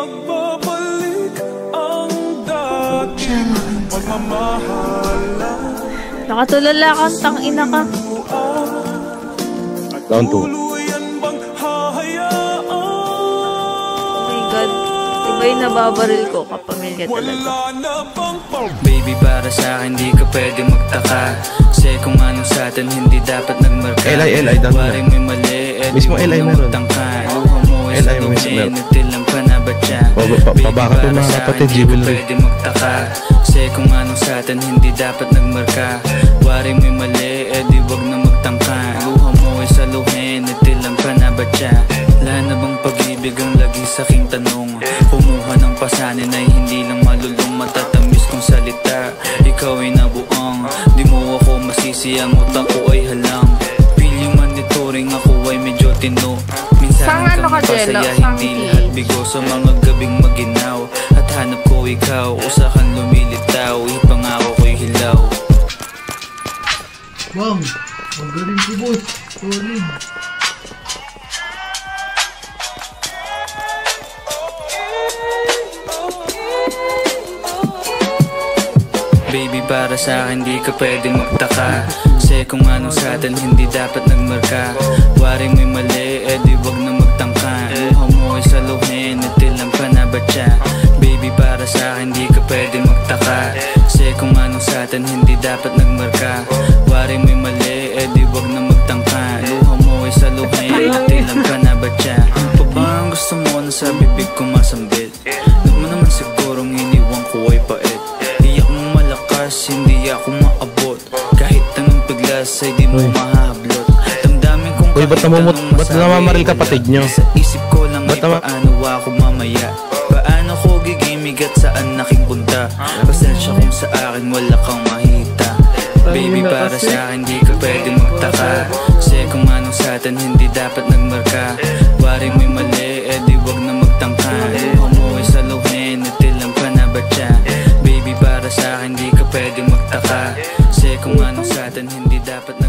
magbabalik ang dating pagmamahalan. Nakatulala kang tangina ka. Round 2. Oh my God. Iba yung nababaril ko kapamilya talaga. Baby, para sa akin di ka pwede magtaka. Kasi kung anong sa atin hindi dapat nagmarka. Li, dami na. Waring may mali, mismo Li meron. Luha mo ay sa lumin, natilang pa na ba siya? Pabaka ito mga kapatid, jewelry. Pwede magtaka. Kasi kung anong sa atin hindi dapat nagmarka. Waring may mali, di wag na magtangka. Luha mo ay sa luhin, natilang pa na ba siya? Wala na bang pag-ibig ang lagi sa aking tanong? Kumuha ng pasanin ay hindi lang malulong, matatamis kong salita. Ikaw ay nabuang, di mo ako masisi, ang utak ko ay halang. Feel yung monitoring, ako ay medyo tino. Minsan ka mapasaya, hindi lahat bigo. Sa mga gabing maginaw at hanap ko ikaw, usakan lumilitaw, ipangako ko'y hilaw. Bang, ang galing si boss. Solid. Baby, para sa akin di ka pwede magtaka. Kasi kung ano sa atin hindi dapat nagmarka. Waring may mali, di wag na magtangka. Luha mo ay saluhin, natilang pa na ba siya? Baby, para sa akin di ka pwede magtaka. Kasi kung ano sa atin hindi dapat nagmarka. Waring may mali, di wag na magtangka. Luha mo ay saluhin, natilang pa na ba siya? Pa ba ang gusto mo na sa bibig ko masambit? Huwag mo naman sigurong iniwan ko ay pait. Hindi ako maabot. Kahit anong paglas ay di mo mahablot. Damdamin kong uy, ba't namamaril kapatid nyo? Sa isip ko lang ay paano ako mamaya. Paano ko gigimig at saan aking punta. Pasensya kung sa akin wala kang mahita. Baby, para sa akin di ka pwede magtaka. Kasi kung ano sa atin hindi dapat nagmarka. Waring may mali, di wag na magtangka. Luha mo ay saluhin, natilang pa na ba siya? Baby, para sa akin di ka pwede magtaka. Kasi kung ano sa atin hindi dapat